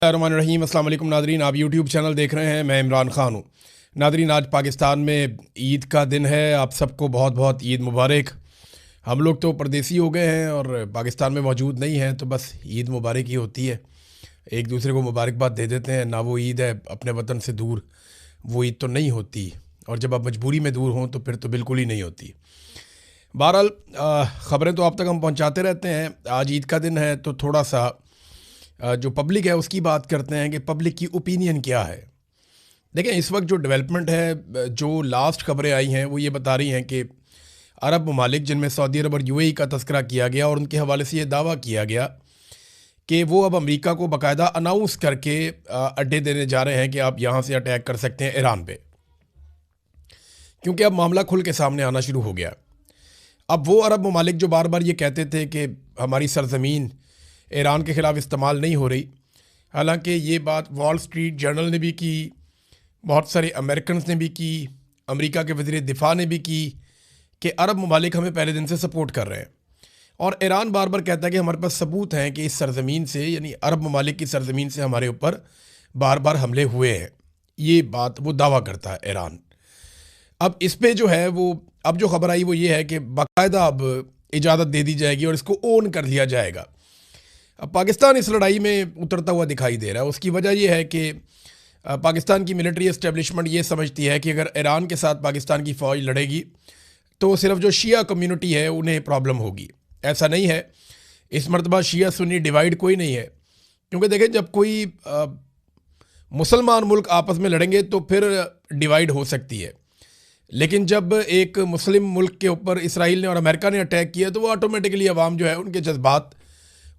रहीम अस्सलाम वालेकुम नादरीन, आप यूट्यूब चैनल देख रहे हैं। मैं इमरान ख़ान हूँ। नादरीन, आज पाकिस्तान में ईद का दिन है। आप सबको बहुत बहुत ईद मुबारक। हम लोग तो परदेसी हो गए हैं और पाकिस्तान में मौजूद नहीं हैं, तो बस ईद मुबारक ही होती है, एक दूसरे को मुबारकबाद दे देते हैं ना। वो ईद है अपने वतन से दूर, वो ईद तो नहीं होती, और जब आप मजबूरी में दूर हों तो फिर तो बिल्कुल ही नहीं होती। बहरहाल ख़बरें तो आप तक हम पहुँचाते रहते हैं। आज ईद का दिन है तो थोड़ा सा जो पब्लिक है उसकी बात करते हैं कि पब्लिक की ओपिनियन क्या है। देखें, इस वक्त जो डेवलपमेंट है, जो लास्ट खबरें आई हैं वो ये बता रही हैं कि अरब ममालिक, जिनमें सऊदी अरब और यूएई का तस्करा किया गया, और उनके हवाले से ये दावा किया गया कि वो अब अमेरिका को बाकायदा अनाउंस करके अड्डे देने जा रहे हैं कि आप यहाँ से अटैक कर सकते हैं ईरान पे, क्योंकि अब मामला खुल के सामने आना शुरू हो गया। अब वो अरब ममालिक जो बार बार ये कहते थे कि हमारी सरजमीन ईरान के ख़िलाफ़ इस्तेमाल नहीं हो रही, हालांकि ये बात वॉल स्ट्रीट जर्नल ने भी की, बहुत सारे अमेरिकन ने भी की, अमेरिका के वज़ीर दिफा ने भी की कि अरब ममालिक हमें पहले दिन से सपोर्ट कर रहे हैं। और ईरान बार बार कहता है कि हमारे पास सबूत हैं कि इस सरजमीन से, यानी अरब ममालिक की सरजमीन से हमारे ऊपर बार बार हमले हुए हैं। ये बात वो दावा करता है ईरान। अब इस पर जो है वो, अब जो खबर आई वो ये है कि बाकायदा अब इजाज़त दे दी जाएगी और इसको ओन कर लिया जाएगा। अब पाकिस्तान इस लड़ाई में उतरता हुआ दिखाई दे रहा है। उसकी वजह यह है कि पाकिस्तान की मिलिट्री एस्टेब्लिशमेंट ये समझती है कि अगर ईरान के साथ पाकिस्तान की फ़ौज लड़ेगी तो सिर्फ जो शिया कम्युनिटी है उन्हें प्रॉब्लम होगी। ऐसा नहीं है, इस मरतबा शिया सुन्नी डिवाइड कोई नहीं है, क्योंकि देखें, जब कोई मुसलमान मुल्क आपस में लड़ेंगे तो फिर डिवाइड हो सकती है, लेकिन जब एक मुस्लिम मुल्क के ऊपर इसराइल ने और अमेरिका ने अटैक किया तो वो ऑटोमेटिकली अवाम जो है उनके जज्बात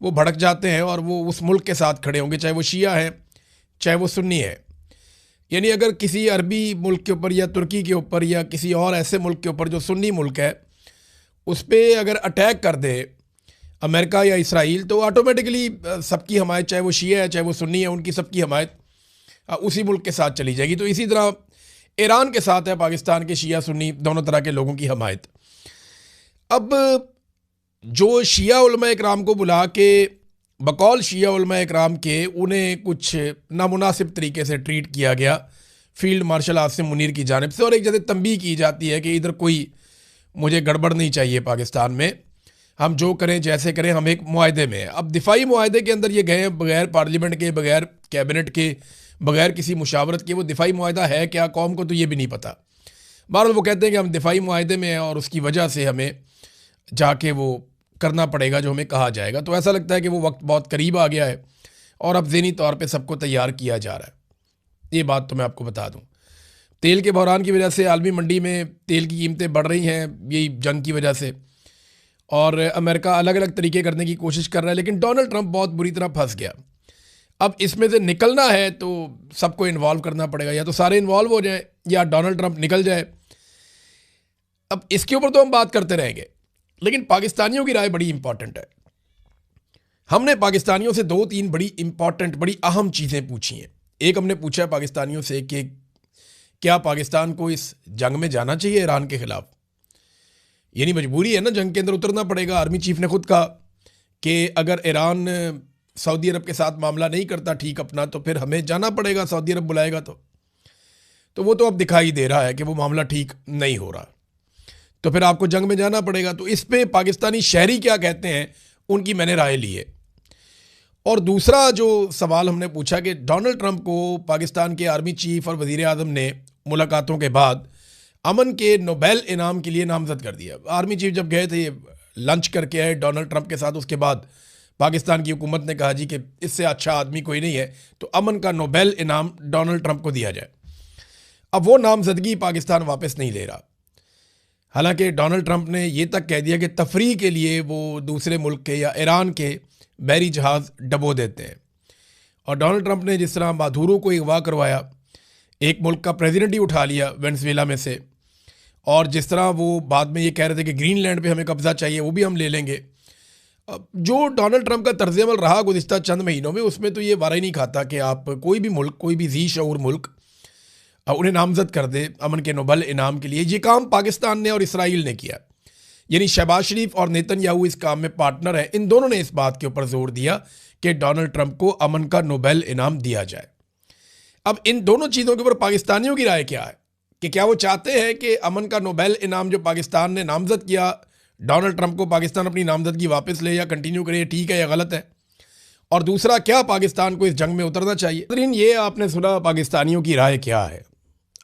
वो भड़क जाते हैं और वो उस मुल्क के साथ खड़े होंगे, चाहे वो शिया है चाहे वो सुन्नी है। यानी अगर किसी अरबी मुल्क के ऊपर या तुर्की के ऊपर या किसी और ऐसे मुल्क के ऊपर जो सुन्नी मुल्क है उस पर अगर अटैक कर दे अमेरिका या इसराइल, तो ऑटोमेटिकली सबकी हमायत, चाहे वो शिया है चाहे वो सुन्नी है, उनकी सबकी हमायत उसी मुल्क के साथ चली जाएगी। तो इसी तरह ईरान के साथ है पाकिस्तान के शिया सुन्नी दोनों तरह के लोगों की हमायत। अब जो शिया उलमा इकराम को बुला के, बकौल शिया उलमा इकराम के, उन्हें कुछ नामुनासिब तरीके से ट्रीट किया गया फील्ड मार्शल आसिम मुनीर की जानिब से, और एक जैसे तंबीह की जाती है कि इधर कोई मुझे गड़बड़ नहीं चाहिए, पाकिस्तान में हम जो करें जैसे करें, हम एक मुआहदे में हैं। अब दिफाई मुआहदे के अंदर ये गए हैं बगैर पार्लियामेंट के, बगैर कैबिनेट के, बगैर किसी मुशावरत के। वो दिफाई मुआहदा है क्या, कौम को तो ये भी नहीं पता। बहरहाल वो कहते हैं कि हम दिफाई मुआहदे में हैं और उसकी वजह से हमें जाके वो करना पड़ेगा जो हमें कहा जाएगा। तो ऐसा लगता है कि वो वक्त बहुत करीब आ गया है और अब ज़हनी तौर पे सबको तैयार किया जा रहा है। ये बात तो मैं आपको बता दूं, तेल के बहरान की वजह से आलमी मंडी में तेल की कीमतें बढ़ रही हैं, यही जंग की वजह से, और अमेरिका अलग अलग तरीके करने की कोशिश कर रहा है, लेकिन डोनाल्ड ट्रंप बहुत बुरी तरह फंस गया। अब इसमें से निकलना है तो सबको इन्वॉल्व करना पड़ेगा, या तो सारे इन्वॉल्व हो जाए या डोनाल्ड ट्रंप निकल जाए। अब इसके ऊपर तो हम बात करते रहेंगे, लेकिन पाकिस्तानियों की राय बड़ी इंपॉर्टेंट है। हमने पाकिस्तानियों से 2-3 बड़ी इंपॉर्टेंट, बड़ी अहम चीज़ें पूछी हैं। एक, हमने पूछा पाकिस्तानियों से कि क्या पाकिस्तान को इस जंग में जाना चाहिए ईरान के ख़िलाफ़, यानी मजबूरी है ना, जंग के अंदर उतरना पड़ेगा। आर्मी चीफ ने खुद कहा कि अगर ईरान सऊदी अरब के साथ मामला नहीं करता ठीक अपना, तो फिर हमें जाना पड़ेगा, सऊदी अरब बुलाएगा तो वो तो अब दिखाई दे रहा है कि वो मामला ठीक नहीं हो रहा, तो फिर आपको जंग में जाना पड़ेगा। तो इस पे पाकिस्तानी शहरी क्या कहते हैं, उनकी मैंने राय ली है। और दूसरा जो सवाल हमने पूछा कि डोनाल्ड ट्रंप को पाकिस्तान के आर्मी चीफ और वज़ीर आज़म ने मुलाकातों के बाद अमन के नोबेल इनाम के लिए नामजद कर दिया। आर्मी चीफ जब गए थे लंच करके आए डोनाल्ड ट्रंप के साथ, उसके बाद पाकिस्तान की हुकूमत ने कहा जी कि इससे अच्छा आदमी कोई नहीं है, तो अमन का नोबेल इनाम डोनाल्ड ट्रंप को दिया जाए। अब वो नामजदगी पाकिस्तान वापस नहीं ले रहा, हालांकि डोनाल्ड ट्रंप ने ये तक कह दिया कि तफरीह के लिए वो दूसरे मुल्क के या ईरान के बहरी जहाज़ डबो देते हैं। और डोनाल्ड ट्रंप ने जिस तरह माधुरो को अगवा करवाया, एक मुल्क का प्रेसिडेंट ही उठा लिया वेनेजुएला में से, और जिस तरह वो बाद में ये कह रहे थे कि ग्रीनलैंड पे हमें कब्ज़ा चाहिए, वो भी हम ले लेंगे। जो डोनाल्ड ट्रंप का तर्ज अमल रहा गुज़िश्ता चंद महीनों में, उसमें तो ये वारा ही नहीं खाता कि आप कोई भी मुल्क, कोई भी ज़ी शऊर मुल्क उन्हें नामजद कर दे अमन के नोबेल इनाम के लिए। ये काम पाकिस्तान ने और इसराइल ने किया, यानी शहबाज शरीफ और नेतन्याहू इस काम में पार्टनर हैं। इन दोनों ने इस बात के ऊपर जोर दिया कि डोनाल्ड ट्रंप को अमन का नोबेल इनाम दिया जाए। अब इन दोनों चीज़ों के ऊपर पाकिस्तानियों की राय क्या है कि क्या वो चाहते हैं कि अमन का नोबेल इनाम जो पाकिस्तान ने नामजद किया डोनाल्ड ट्रंप को, पाकिस्तान अपनी नामजदगी वापस ले या कंटिन्यू करे, ठीक है या गलत है? और दूसरा, क्या पाकिस्तान को इस जंग में उतरना चाहिए? लेकिन ये आपने सुना पाकिस्तानियों की राय क्या है।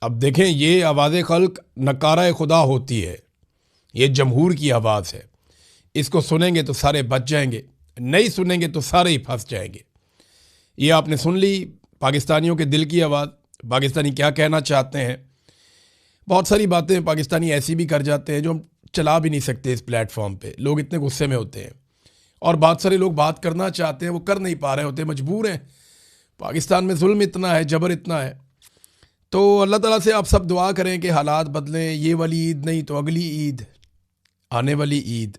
अब देखें, ये आवाज़ खल्क नकारा खुदा होती है, ये जमहूर की आवाज़ है। इसको सुनेंगे तो सारे बच जाएंगे, नहीं सुनेंगे तो सारे ही फंस जाएंगे। ये आपने सुन ली पाकिस्तानियों के दिल की आवाज़, पाकिस्तानी क्या कहना चाहते हैं। बहुत सारी बातें पाकिस्तानी ऐसी भी कर जाते हैं जो हम चला भी नहीं सकते इस प्लेटफॉर्म पे, लोग इतने गुस्से में होते हैं। और बहुत सारे लोग बात करना चाहते हैं, वो कर नहीं पा रहे होते, मजबूर हैं। पाकिस्तान में जुल्म इतना है, जबर इतना है। तो अल्लाह ताला से आप सब दुआ करें कि हालात बदलें। ये वाली ईद नहीं तो अगली ईद, आने वाली ईद,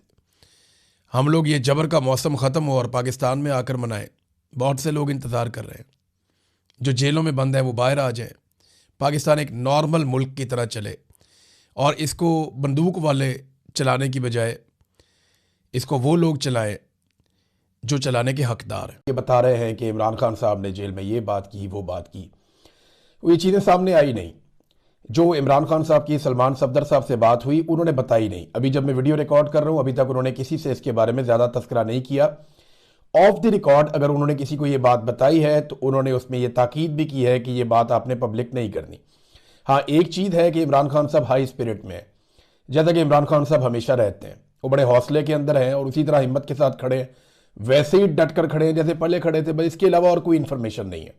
हम लोग ये जबर का मौसम ख़त्म हो और पाकिस्तान में आकर मनाएं। बहुत से लोग इंतज़ार कर रहे हैं, जो जेलों में बंद हैं वो बाहर आ जाएं, पाकिस्तान एक नॉर्मल मुल्क की तरह चले और इसको बंदूक वाले चलाने की बजाय इसको वो लोग चलाएं जो चलाने के हकदार हैं। ये बता रहे हैं कि इमरान खान साहब ने जेल में ये बात की, वो बात की, वो ये चीज़ें सामने आई नहीं। जो इमरान खान साहब की सलमान सफदर साहब से बात हुई उन्होंने बताई नहीं। अभी जब मैं वीडियो रिकॉर्ड कर रहा हूँ अभी तक उन्होंने किसी से इसके बारे में ज़्यादा तस्करा नहीं किया। ऑफ द रिकॉर्ड अगर उन्होंने किसी को ये बात बताई है तो उन्होंने उसमें ये ताकीद भी की है कि ये बात आपने पब्लिक नहीं करनी। हाँ, एक चीज़ है कि इमरान खान साहब हाई स्पिरिट में है, जैसा कि इमरान खान साहब हमेशा रहते हैं। वो बड़े हौसले के अंदर हैं और उसी तरह हिम्मत के साथ खड़े हैं, वैसे ही डट कर खड़े हैं जैसे पहले खड़े थे। बस इसके अलावा और कोई इन्फॉर्मेशन नहीं है।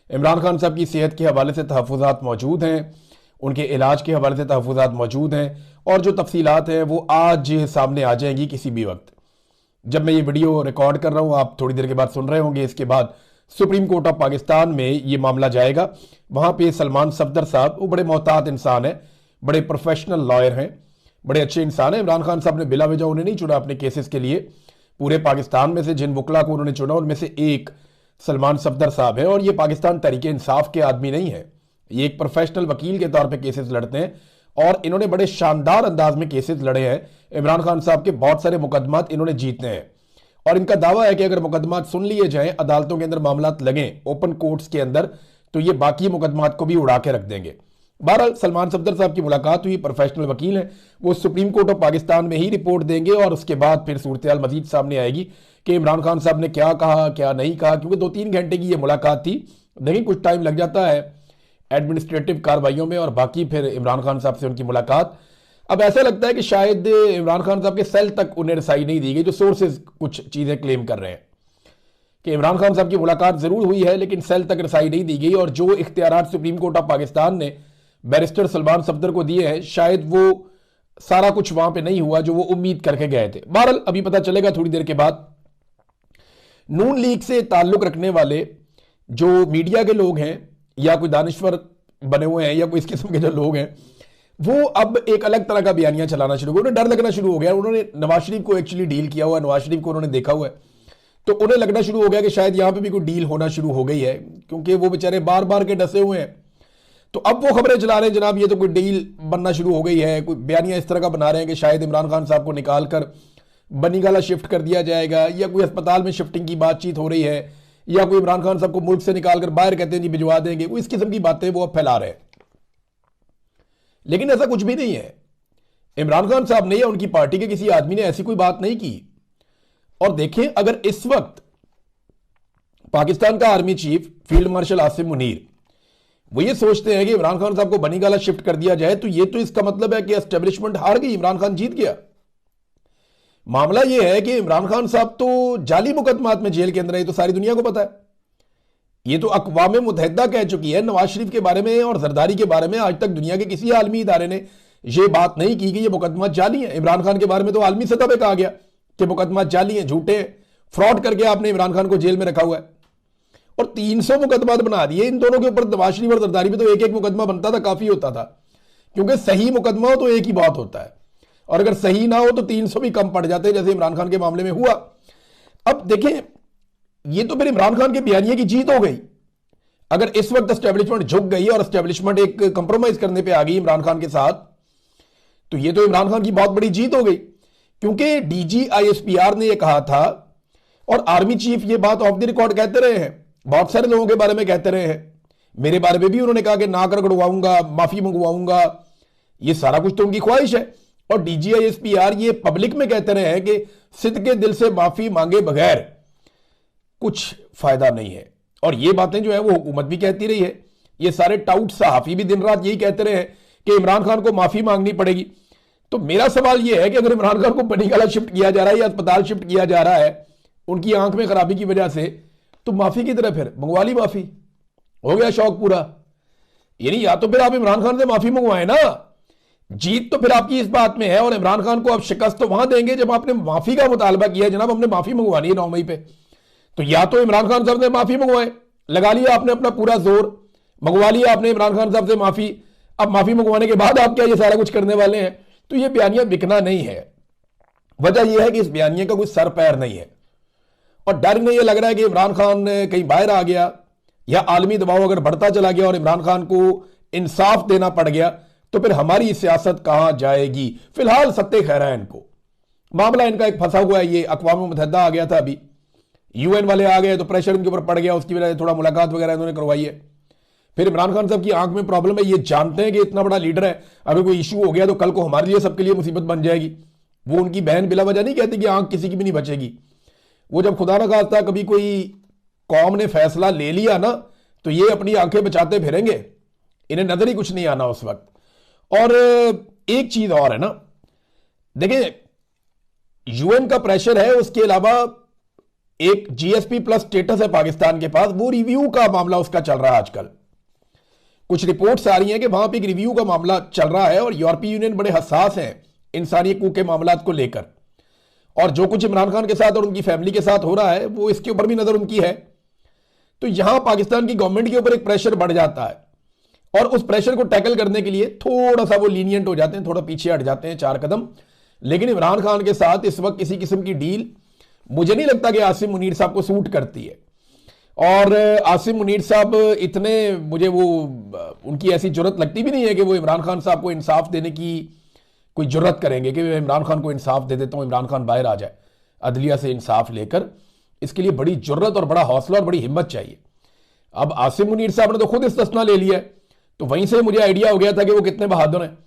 इमरान खान साहब की सेहत के हवाले से तहफ़्फ़ुज़ात मौजूद हैं, उनके इलाज के हवाले से तहफ़्फ़ुज़ात मौजूद हैं और जो तफसीलात हैं वो आज सामने आ जाएंगी किसी भी वक्त। जब मैं ये वीडियो रिकॉर्ड कर रहा हूँ आप थोड़ी देर के बाद सुन रहे होंगे। इसके बाद सुप्रीम कोर्ट ऑफ पाकिस्तान में ये मामला जाएगा। वहाँ पे सलमान सफदर साहब, वो बड़े मोहतात इंसान हैं, बड़े प्रोफेशनल लॉयर हैं, बड़े अच्छे इंसान हैं। इमरान खान साहब ने बिला वजह उन्हें नहीं चुना अपने केसेस के लिए। पूरे पाकिस्तान में से जिन वकला को उन्होंने चुना उनमें से एक सलमान सफदर साहब है। और ये पाकिस्तान तहरीक इंसाफ के आदमी नहीं है, ये एक प्रोफेशनल वकील के तौर पे केसेस लड़ते हैं और इन्होंने बड़े शानदार अंदाज में केसेस लड़े हैं। इमरान खान साहब के बहुत सारे मुकदमात इन्होंने जीते हैं और इनका दावा है कि अगर मुकदमात सुन लिए जाएं, अदालतों के अंदर मामलात लगें, ओपन कोर्ट्स के अंदर, तो ये बाकी मुकदमात को भी उड़ा के रख देंगे। बहरहाल सलमान सफदर साहब की मुलाकात हुई, प्रोफेशनल वकील हैं, वो सुप्रीम कोर्ट ऑफ पाकिस्तान में ही रिपोर्ट देंगे और उसके बाद फिर सूरत हाल मजीद सामने आएगी कि इमरान खान साहब ने क्या कहा क्या नहीं कहा। क्योंकि 2-3 घंटे की ये मुलाकात थी, देखिए कुछ टाइम लग जाता है एडमिनिस्ट्रेटिव कार्रवाइयों में और बाकी फिर इमरान खान साहब से उनकी मुलाकात। अब ऐसा लगता है कि शायद इमरान खान साहब के सेल तक उन्हें रसाई नहीं दी गई, जो सोर्सेज कुछ चीज़ें क्लेम कर रहे हैं कि इमरान खान साहब की मुलाकात ज़रूर हुई है लेकिन सेल तक रसाई नहीं दी गई। और जो इख्तियारात सुप्रीम कोर्ट ऑफ पाकिस्तान ने बैरिस्टर सलमान सफदर को दिए हैं, शायद वो सारा कुछ वहां पे नहीं हुआ जो वो उम्मीद करके गए थे। बहरहाल अभी पता चलेगा थोड़ी देर के बाद। नून लीग से ताल्लुक रखने वाले जो मीडिया के लोग हैं या कोई दानिश्वर बने हुए हैं या कोई इस किस्म के जो लोग हैं, वो अब एक अलग तरह का बयानिया चलाना शुरू हो गया। उन्हें डर लगना शुरू हो गया। उन्होंने नवाज शरीफ को एक्चुअली डील किया हुआ है, नवाज शरीफ को उन्होंने देखा हुआ है, तो उन्हें लगना शुरू हो गया कि शायद यहां पे भी कोई डील होना शुरू हो गई है, क्योंकि वो बेचारे बार बार के डसे हुए हैं। तो अब वो खबरें चला रहे हैं जनाब ये तो कोई डील बनना शुरू हो गई है। कोई बयानिया इस तरह का बना रहे हैं कि शायद इमरान खान साहब को निकाल कर बनीगाला शिफ्ट कर दिया जाएगा या कोई अस्पताल में शिफ्टिंग की बातचीत हो रही है या कोई इमरान खान साहब को मुल्क से निकाल कर बाहर कहते हैं जी भिजवा देंगे। वो इस किस्म की बातें वो अब फैला रहे हैं, लेकिन ऐसा कुछ भी नहीं है। इमरान खान साहब ने या उनकी पार्टी के किसी आदमी ने ऐसी कोई बात नहीं की। और देखें, अगर इस वक्त पाकिस्तान का army chief field marshal Asim Munir वो ये सोचते हैं कि इमरान खान साहब को बनीगाला शिफ्ट कर दिया जाए, तो ये तो इसका मतलब है कि एस्टेब्लिशमेंट हार गई, इमरान खान जीत गया। मामला ये है कि इमरान खान साहब तो जाली मुकदमात में जेल के अंदर है, तो सारी दुनिया को पता है। ये तो अक़वाम मुत्तहिदा कह चुकी है नवाज शरीफ के बारे में और जरदारी के बारे में। आज तक दुनिया के किसी आलमी इदारे ने यह बात नहीं की कि ये मुकदमा जाली है। इमरान खान के बारे में तो आलमी सतह पर कहा गया कि मुकदमा जाली है, झूठे, फ्रॉड करके आपने इमरान खान को जेल में रखा हुआ है। और 300 मुकदमा बना दिए इन दोनों के ऊपर। नवाज शरीफ और जरदारी पे तो एक एक मुकदमा बनता था, काफी होता था, क्योंकि सही मुकदमा हो तो एक ही बात होता है और अगर सही ना हो तो 300 भी कम पड़ जाते हैं, जैसे इमरान खान के मामले में हुआ। अब देखें, ये तो फिर इमरान खान के बयानिए की जीत हो गई। अगर इस वक्त एस्टेब्लिशमेंट झुक गई और एस्टेब्लिशमेंट एक कंप्रोमाइज करने पर आ गई इमरान खान के साथ, तो ये तो इमरान खान की बहुत बड़ी जीत हो गई। क्योंकि DG ISPR ने यह कहा था और आर्मी चीफ ये बात ऑफ द रिकॉर्ड कहते रहे हैं, बहुत सारे लोगों के बारे में कहते रहे हैं, मेरे बारे में भी उन्होंने कहा कि नाक रगड़वाऊंगा, माफी मंगवाऊंगा, ये सारा कुछ तो उनकी ख्वाहिश है। और DGISPR ये पब्लिक में कहते रहे हैं कि सिद्ध के दिल से माफी मांगे बगैर कुछ फायदा नहीं है। और ये बातें जो है वो हुकूमत भी कहती रही है, ये सारे टाउट सहाफी भी दिन रात यही कहते रहे हैं कि इमरान खान को माफी मांगनी पड़ेगी। तो मेरा सवाल यह है कि अगर इमरान खान को बनीगाला शिफ्ट किया जा रहा है या अस्पताल शिफ्ट किया जा रहा है उनकी आंख में खराबी की वजह से, तो माफी की तरह फिर मंगवा ली माफी, हो गया शौक पूरा। यानी या तो फिर आप इमरान खान से माफी मंगवाएं ना, जीत तो फिर आपकी इस बात में है, और इमरान खान को आप शिकस्त तो वहां देंगे जब आपने माफी का मुतालबा किया है, जनाब हमने माफी मंगवानी है 9 मई पे। तो या तो इमरान खान साहब ने माफी मंगवाए, लगा लिया आपने अपना पूरा जोर, मंगवा लिया आपने इमरान खान साहब से माफी, अब माफी मंगवाने के बाद आप क्या ये सारा कुछ करने वाले हैं? तो ये बयानिया बिकना नहीं है। वजह यह है कि इस बयानिया का कोई सर पैर नहीं है, और डर में यह लग रहा है कि इमरान खान कहीं बाहर आ गया या आलमी दबाव अगर बढ़ता चला गया और इमरान खान को इंसाफ देना पड़ गया तो फिर हमारी सियासत कहां जाएगी। फिलहाल सत्ते खैर है इनको, मामला इनका एक फंसा हुआ है। ये अक़वाम मुत्तहिदा आ गया था, अभी UN वाले आ गए तो प्रेशर इनके ऊपर पड़ गया, उसकी वजह से थोड़ा मुलाकात वगैरह इन्होंने करवाई है। फिर इमरान खान साहब की आंख में प्रॉब्लम है, ये जानते हैं कि इतना बड़ा लीडर है, अगर कोई इशू हो गया तो कल को हमारे लिए सबके लिए मुसीबत बन जाएगी। वो उनकी बहन बिला वजह नहीं कहती कि आंख किसी की भी नहीं बचेगी। वो जब खुदा ना खास्ता कभी कोई कौम ने फैसला ले लिया ना तो ये अपनी आंखें बचाते फिरेंगे, इन्हें नजर ही कुछ नहीं आना उस वक्त। और एक चीज और है ना, देखिए UN का प्रेशर है, उसके अलावा एक GSP+ स्टेटस है पाकिस्तान के पास, वो रिव्यू का मामला उसका चल रहा है आजकल। कुछ रिपोर्ट्स आ रही हैं कि वहां पे एक रिव्यू का मामला चल रहा है और यूरोपीय यूनियन बड़े हसास हैं इंसानी हकूक के मामलात को लेकर, और जो कुछ इमरान खान के साथ और उनकी फैमिली के साथ हो रहा है वो इसके ऊपर भी नजर उनकी है। तो यहां पाकिस्तान की गवर्नमेंट के ऊपर एक प्रेशर बढ़ जाता है, और उस प्रेशर को टैकल करने के लिए थोड़ा सा वो लीनियंट हो जाते हैं, थोड़ा पीछे हट जाते हैं 4 कदम। लेकिन इमरान खान के साथ इस वक्त किसी किस्म की डील मुझे नहीं लगता कि आसिम मुनीर साहब को सूट करती है। और आसिम मुनीर साहब इतने, मुझे वो उनकी ऐसी जरूरत लगती भी नहीं है कि वो इमरान खान साहब को इंसाफ देने की कोई जरूरत करेंगे कि मैं इमरान खान को इंसाफ दे देता हूं, इमरान खान बाहर आ जाए अदलिया से इंसाफ लेकर। इसके लिए बड़ी जरूरत और बड़ा हौसला और बड़ी हिम्मत चाहिए। अब आसिम मुनीर साहब ने तो खुद इस्तिस्ना ले लिया है, तो वहीं से मुझे आइडिया हो गया था कि वो कितने बहादुर हैं।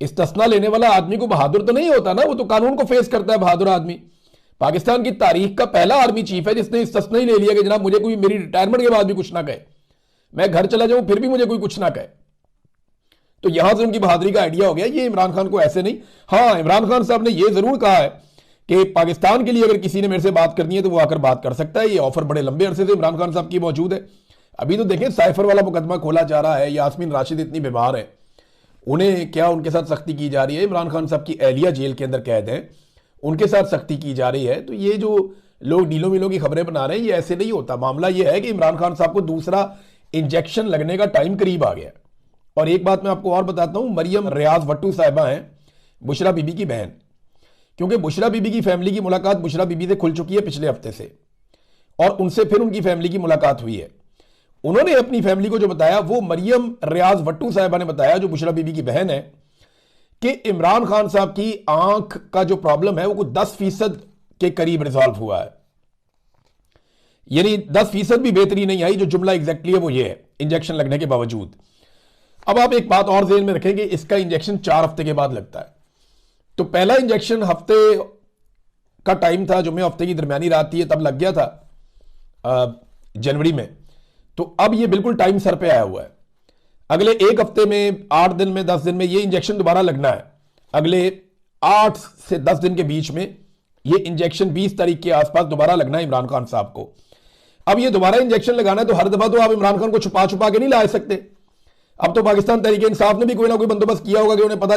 इस्तिस्ना लेने वाला आदमी को बहादुर तो नहीं होता ना, वो तो कानून को फेस करता है बहादुर आदमी। पाकिस्तान की तारीख का पहला आर्मी चीफ है जिसने इस्तिस्ना ही ले लिया कि जनाब मुझे कोई मेरी रिटायरमेंट के बाद भी कुछ ना कहे, मैं घर चला जाऊं फिर भी मुझे कोई कुछ ना कहे। तो यहां से उनकी बहादुरी का आइडिया हो गया। ये इमरान खान को ऐसे नहीं, हाँ इमरान खान साहब ने यह जरूर कहा है कि पाकिस्तान के लिए अगर किसी ने मेरे से बात करनी है तो वो आकर बात कर सकता है। ये ऑफर बड़े लंबे अरसे से इमरान खान साहब की मौजूद है। अभी तो देखें साइफर वाला मुकदमा खोला जा रहा है, यास्मीन राशिद इतनी बीमार है, उन्हें क्या उनके साथ सख्ती की जा रही है। इमरान खान साहब की एहलिया जेल के अंदर कैद है, उनके साथ सख्ती की जा रही है। तो ये जो लोग डीलों मिलों की खबरें बना रहे हैं ये ऐसे नहीं होता। मामला ये है कि इमरान खान साहब को दूसरा इंजेक्शन लगने का टाइम करीब आ गया। और एक बात मैं आपको और बताता हूं, मरियम रियाज भट्टू साहिबा हैं बुशरा बीबी की बहन, क्योंकि बुशरा बीबी की फैमिली की मुलाकात बुशरा बीबी से खुल चुकी है पिछले हफ्ते से, और उनसे फिर उनकी फैमिली की मुलाकात हुई है। उन्होंने अपनी फैमिली को जो बताया वो मरियम रियाज भट्टू साहिबा ने बताया, जो बुशरा बीबी की बहन है, कि इमरान खान साहब की आंख का जो प्रॉब्लम है वो कुछ 10% के करीब रिजॉल्व हुआ है। यानी 10% भी बेहतरी नहीं आई। जो जुमला एग्जैक्टली है वो ये है, इंजेक्शन लगने के बावजूद। अब आप एक बात और ध्यान में रखें कि इसका इंजेक्शन 4 हफ्ते के बाद लगता है। तो पहला इंजेक्शन हफ्ते का टाइम था, जुम्मे हफ्ते की दरमियानी रात थी, तब लग गया था जनवरी में। तो अब ये बिल्कुल टाइम सर पे आया हुआ है। अगले 1 हफ्ते में, 8 दिन में, 10 दिन में ये इंजेक्शन दोबारा लगना है। अगले 8 से 10 दिन के बीच में ये इंजेक्शन 20 तारीख के आसपास दोबारा लगना है इमरान खान साहब को। अब ये दोबारा इंजेक्शन लगाना है तो हर दफा तो आप इमरान खान को छुपा छुपा के नहीं ला सकते। अब तो पाकिस्तान तहरीक इंसाफ ने भी कोई ना कोई बंदोबस्त किया होगा कि उन्हें पता